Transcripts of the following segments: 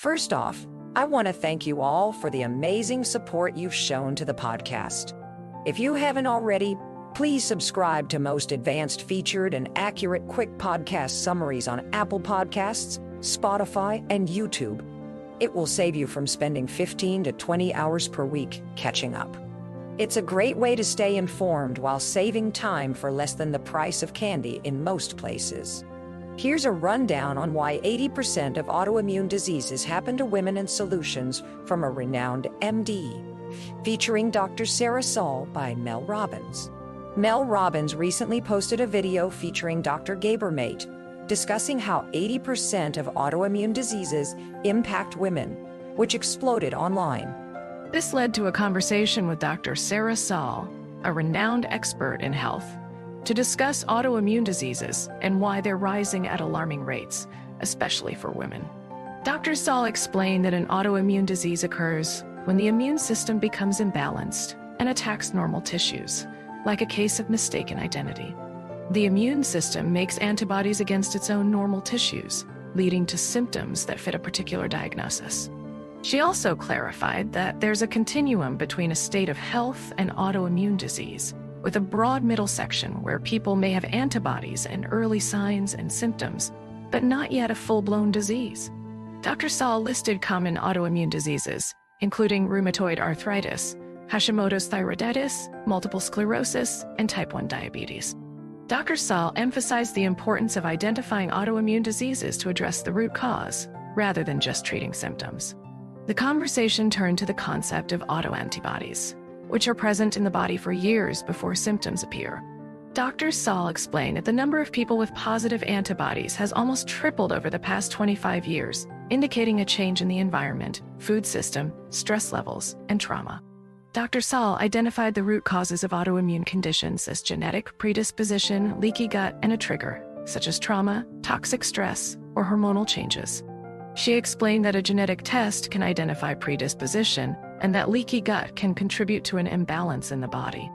First off, I want to thank you all for the amazing support you've shown to the podcast. If you haven't already, please subscribe to most advanced featured and accurate quick podcast summaries on Apple Podcasts, Spotify, and YouTube. It will save you from spending 15 to 20 hours per week catching up. It's a great way to stay informed while saving time for less than the price of candy in most places. Here's a rundown on why 80% of autoimmune diseases happen to women and solutions from a renowned MD, featuring Dr. Sarah Saul by Mel Robbins. Mel Robbins recently posted a video featuring Dr. Gabermate, discussing how 80% of autoimmune diseases impact women, which exploded online. This led to a conversation with Dr. Sarah Saul, a renowned expert in health, to discuss autoimmune diseases and why they're rising at alarming rates, especially for women. Dr. Saul explained that an autoimmune disease occurs when the immune system becomes imbalanced and attacks normal tissues, like a case of mistaken identity. The immune system makes antibodies against its own normal tissues, leading to symptoms that fit a particular diagnosis. She also clarified that there's a continuum between a state of health and autoimmune disease, with a broad middle section where people may have antibodies and early signs and symptoms, but not yet a full-blown disease. Dr. Saul listed common autoimmune diseases, including rheumatoid arthritis, Hashimoto's thyroiditis, multiple sclerosis, and type 1 diabetes. Dr. Saul emphasized the importance of identifying autoimmune diseases to address the root cause, rather than just treating symptoms. The conversation turned to the concept of autoantibodies, which are present in the body for years before symptoms appear. Dr. Saul explained that the number of people with positive antibodies has almost tripled over the past 25 years, indicating a change in the environment, food system, stress levels, and trauma. Dr. Saul identified the root causes of autoimmune conditions as genetic predisposition, leaky gut, and a trigger, such as trauma, toxic stress, or hormonal changes. She explained that a genetic test can identify predisposition and that leaky gut can contribute to an imbalance in the body.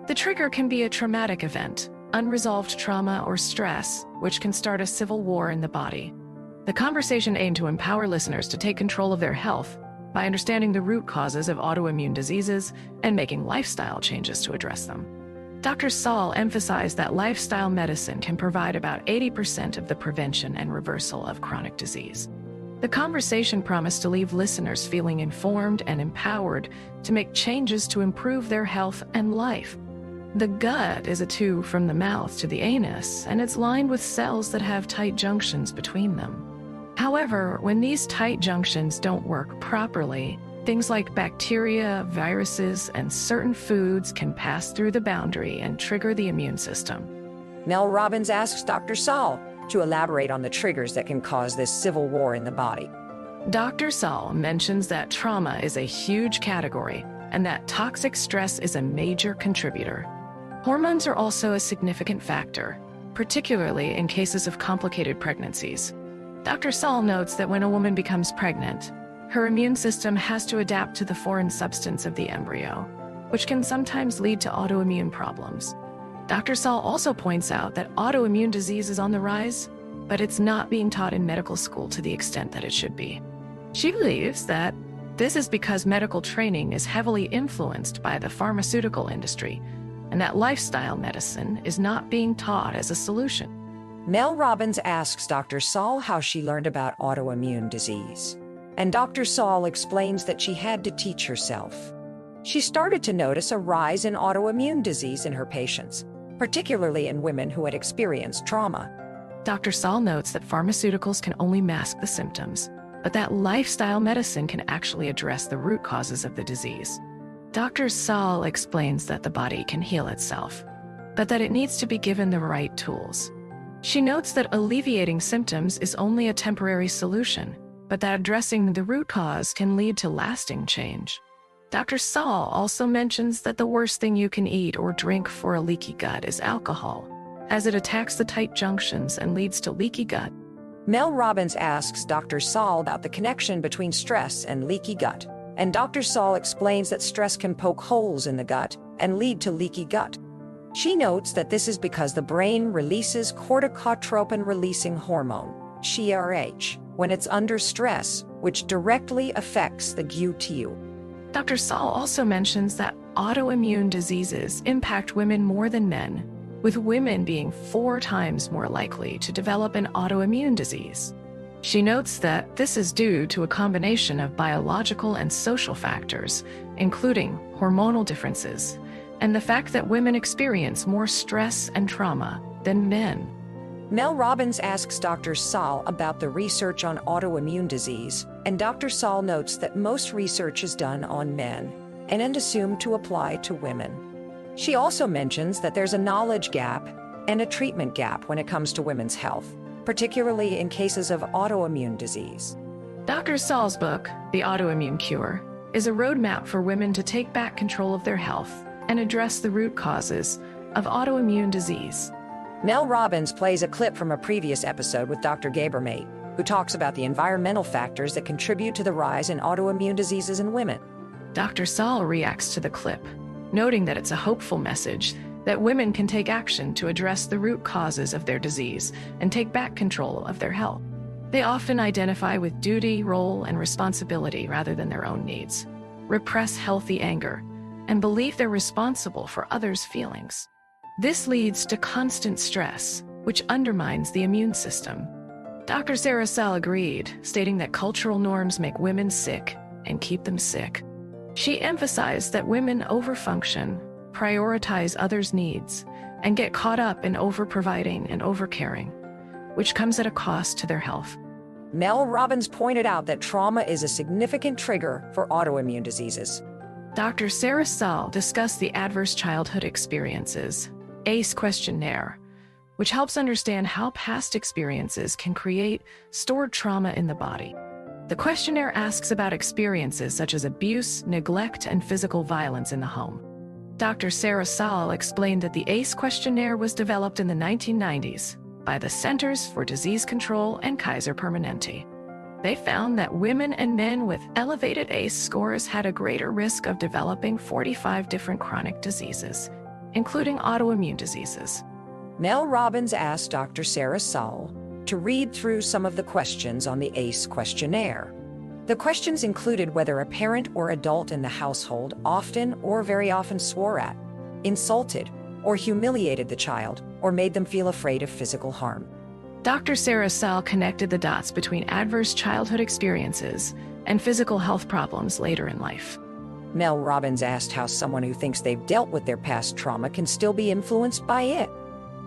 The trigger can be a traumatic event, unresolved trauma or stress, which can start a civil war in the body. The conversation aimed to empower listeners to take control of their health by understanding the root causes of autoimmune diseases and making lifestyle changes to address them. Dr. Saul emphasized that lifestyle medicine can provide about 80% of the prevention and reversal of chronic disease. The conversation promised to leave listeners feeling informed and empowered to make changes to improve their health and life. The gut is a tube from the mouth to the anus, and it's lined with cells that have tight junctions between them. However, when these tight junctions don't work properly, things like bacteria, viruses, and certain foods can pass through the boundary and trigger the immune system. Mel Robbins asks Dr. Saul to elaborate on the triggers that can cause this civil war in the body. Dr. Saul mentions that trauma is a huge category and that toxic stress is a major contributor. Hormones are also a significant factor, particularly in cases of complicated pregnancies. Dr. Saul notes that when a woman becomes pregnant, her immune system has to adapt to the foreign substance of the embryo, which can sometimes lead to autoimmune problems. Dr. Saul also points out that autoimmune disease is on the rise, but it's not being taught in medical school to the extent that it should be. She believes that this is because medical training is heavily influenced by the pharmaceutical industry, and that lifestyle medicine is not being taught as a solution. Mel Robbins asks Dr. Saul how she learned about autoimmune disease. And Dr. Saul explains that she had to teach herself. She started to notice a rise in autoimmune disease in her patients, particularly in women who had experienced trauma. Dr. Saul notes that pharmaceuticals can only mask the symptoms, but that lifestyle medicine can actually address the root causes of the disease. Dr. Saul explains that the body can heal itself, but that it needs to be given the right tools. She notes that alleviating symptoms is only a temporary solution, but that addressing the root cause can lead to lasting change. Dr. Saul also mentions that the worst thing you can eat or drink for a leaky gut is alcohol, as it attacks the tight junctions and leads to leaky gut. Mel Robbins asks Dr. Saul about the connection between stress and leaky gut, and Dr. Saul explains that stress can poke holes in the gut and lead to leaky gut. She notes that this is because the brain releases corticotropin-releasing hormone, CRH, when it's under stress, which directly affects the GUTU. Dr. Saul also mentions that autoimmune diseases impact women more than men, with women being 4 times more likely to develop an autoimmune disease. She notes that this is due to a combination of biological and social factors, including hormonal differences, and the fact that women experience more stress and trauma than men. Mel Robbins asks Dr. Saul about the research on autoimmune disease, and Dr. Saul notes that most research is done on men and assumed to apply to women. She also mentions that there's a knowledge gap and a treatment gap when it comes to women's health, particularly in cases of autoimmune disease. Dr. Saul's book, The Autoimmune Cure, is a roadmap for women to take back control of their health and address the root causes of autoimmune disease. Mel Robbins plays a clip from a previous episode with Dr. Gabermate, who talks about the environmental factors that contribute to the rise in autoimmune diseases in women. Dr. Saul reacts to the clip, noting that it's a hopeful message that women can take action to address the root causes of their disease and take back control of their health. They often identify with duty, role, and responsibility rather than their own needs, repress healthy anger, and believe they're responsible for others' feelings. This leads to constant stress, which undermines the immune system. Dr. Sarah Saul agreed, stating that cultural norms make women sick and keep them sick. She emphasized that women overfunction, prioritize others' needs, and get caught up in over-providing and over-caring, which comes at a cost to their health. Mel Robbins pointed out that trauma is a significant trigger for autoimmune diseases. Dr. Sarah Saul discussed the Adverse Childhood Experiences, ACE questionnaire, which helps understand how past experiences can create stored trauma in the body. The questionnaire asks about experiences such as abuse, neglect, and physical violence in the home. Dr. Sarah Saul explained that the ACE questionnaire was developed in the 1990s by the Centers for Disease Control and Kaiser Permanente. They found that women and men with elevated ACE scores had a greater risk of developing 45 different chronic diseases, including autoimmune diseases. Mel Robbins asked Dr. Sarah Saul to read through some of the questions on the ACE questionnaire. The questions included whether a parent or adult in the household often or very often swore at, insulted, or humiliated the child, or made them feel afraid of physical harm. Dr. Sarah Saul connected the dots between adverse childhood experiences and physical health problems later in life. Mel Robbins asked how someone who thinks they've dealt with their past trauma can still be influenced by it.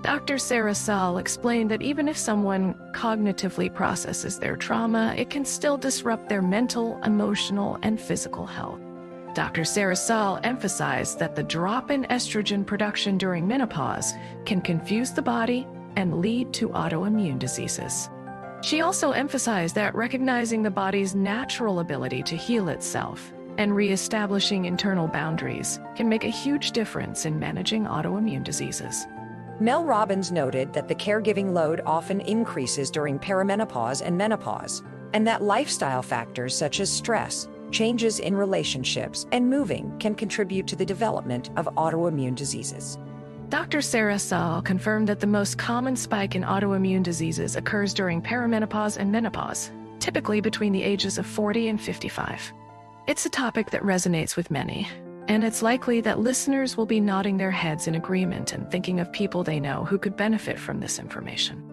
Dr. Sarah Saul explained that even if someone cognitively processes their trauma, it can still disrupt their mental, emotional, and physical health. Dr. Sarah Saul emphasized that the drop in estrogen production during menopause can confuse the body and lead to autoimmune diseases. She also emphasized that recognizing the body's natural ability to heal itself and reestablishing internal boundaries can make a huge difference in managing autoimmune diseases. Mel Robbins noted that the caregiving load often increases during perimenopause and menopause, and that lifestyle factors such as stress, changes in relationships, and moving can contribute to the development of autoimmune diseases. Dr. Sarah Saul confirmed that the most common spike in autoimmune diseases occurs during perimenopause and menopause, typically between the ages of 40 and 55. It's a topic that resonates with many, and it's likely that listeners will be nodding their heads in agreement and thinking of people they know who could benefit from this information.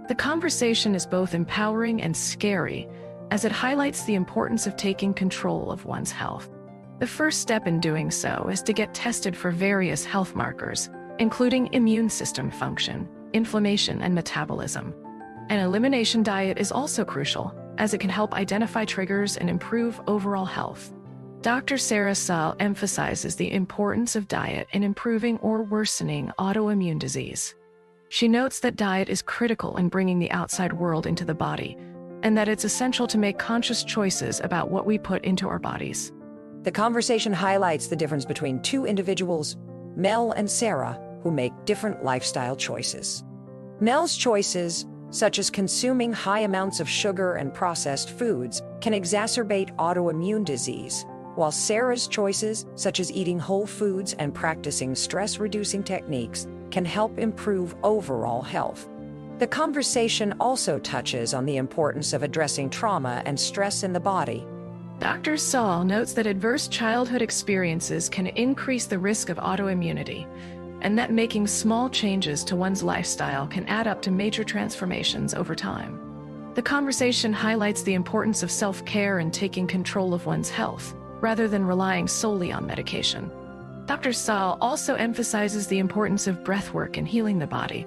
The conversation is both empowering and scary, as it highlights the importance of taking control of one's health. The first step in doing so is to get tested for various health markers, including immune system function, inflammation, and metabolism. An elimination diet is also crucial, as it can help identify triggers and improve overall health. Dr. Sarah Saul emphasizes the importance of diet in improving or worsening autoimmune disease. She notes that diet is critical in bringing the outside world into the body, and that it's essential to make conscious choices about what we put into our bodies. The conversation highlights the difference between two individuals, Mel and Sarah, who make different lifestyle choices. Mel's choices, such as consuming high amounts of sugar and processed foods, can exacerbate autoimmune disease, while Sarah's choices, such as eating whole foods and practicing stress-reducing techniques, can help improve overall health. The conversation also touches on the importance of addressing trauma and stress in the body. Dr. Saul notes that adverse childhood experiences can increase the risk of autoimmunity, and that making small changes to one's lifestyle can add up to major transformations over time. The conversation highlights the importance of self-care and taking control of one's health, rather than relying solely on medication. Dr. Saul also emphasizes the importance of breathwork in healing the body.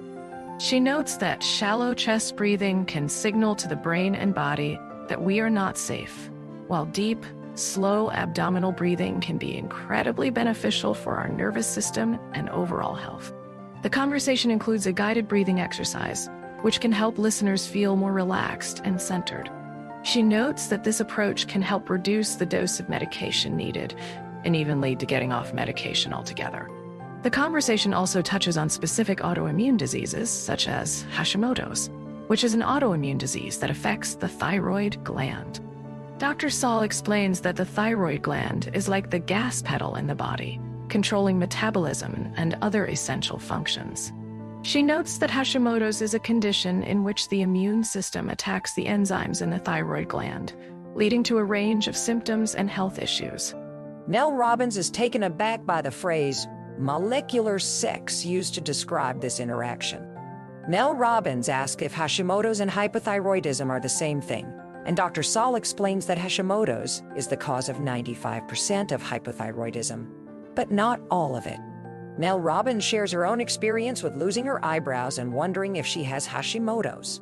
She notes that shallow chest breathing can signal to the brain and body that we are not safe, while deep, slow abdominal breathing can be incredibly beneficial for our nervous system and overall health. The conversation includes a guided breathing exercise, which can help listeners feel more relaxed and centered. She notes that this approach can help reduce the dose of medication needed and even lead to getting off medication altogether. The conversation also touches on specific autoimmune diseases, such as Hashimoto's, which is an autoimmune disease that affects the thyroid gland. Dr. Saul explains that the thyroid gland is like the gas pedal in the body, controlling metabolism and other essential functions. She notes that Hashimoto's is a condition in which the immune system attacks the enzymes in the thyroid gland, leading to a range of symptoms and health issues. Mel Robbins is taken aback by the phrase molecular sex used to describe this interaction. Mel Robbins asks if Hashimoto's and hypothyroidism are the same thing, and Dr. Saul explains that Hashimoto's is the cause of 95% of hypothyroidism, but not all of it. Mel Robbins shares her own experience with losing her eyebrows and wondering if she has Hashimoto's.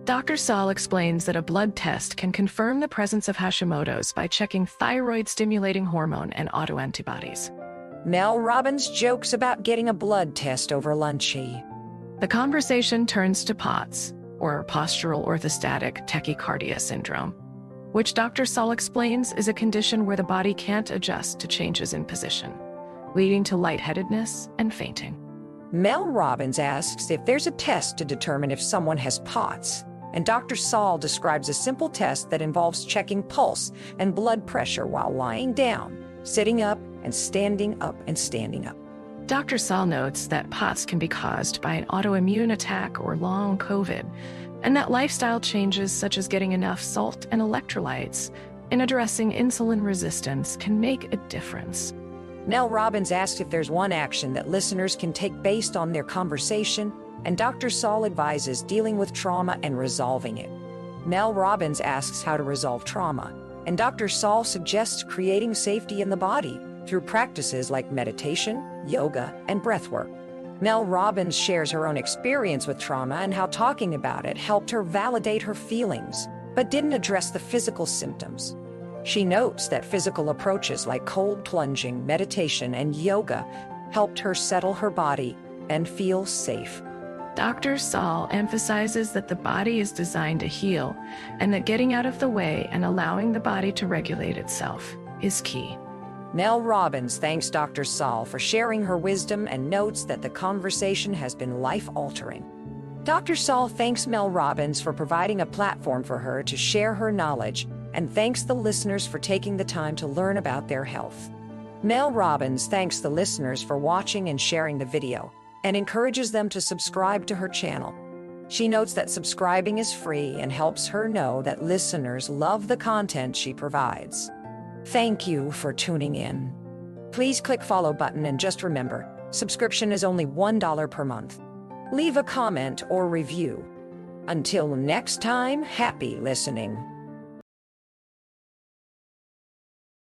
Dr. Saul explains that a blood test can confirm the presence of Hashimoto's by checking thyroid-stimulating hormone and autoantibodies. Mel Robbins jokes about getting a blood test over lunchy. The conversation turns to POTS, or postural orthostatic tachycardia syndrome, which Dr. Saul explains is a condition where the body can't adjust to changes in position, leading to lightheadedness and fainting. Mel Robbins asks if there's a test to determine if someone has POTS, and Dr. Saul describes a simple test that involves checking pulse and blood pressure while lying down, sitting up, and standing up and standing up. Dr. Saul notes that POTS can be caused by an autoimmune attack or long COVID, and that lifestyle changes such as getting enough salt and electrolytes in addressing insulin resistance can make a difference. Mel Robbins asks if there's one action that listeners can take based on their conversation, and Dr. Saul advises dealing with trauma and resolving it. Mel Robbins asks how to resolve trauma, and Dr. Saul suggests creating safety in the body through practices like meditation, yoga, and breathwork. Mel Robbins shares her own experience with trauma and how talking about it helped her validate her feelings, but didn't address the physical symptoms. She notes that physical approaches like cold plunging, meditation, and yoga helped her settle her body and feel safe. Dr. Saul emphasizes that the body is designed to heal and that getting out of the way and allowing the body to regulate itself is key. Mel Robbins thanks Dr. Saul for sharing her wisdom and notes that the conversation has been life-altering. Dr. Saul thanks Mel Robbins for providing a platform for her to share her knowledge and thanks the listeners for taking the time to learn about their health. Mel Robbins thanks the listeners for watching and sharing the video and encourages them to subscribe to her channel. She notes that subscribing is free and helps her know that listeners love the content she provides. Thank you for tuning in. Please click follow button and just remember, subscription is only $1 per month. Leave a comment or review. Until next time, happy listening.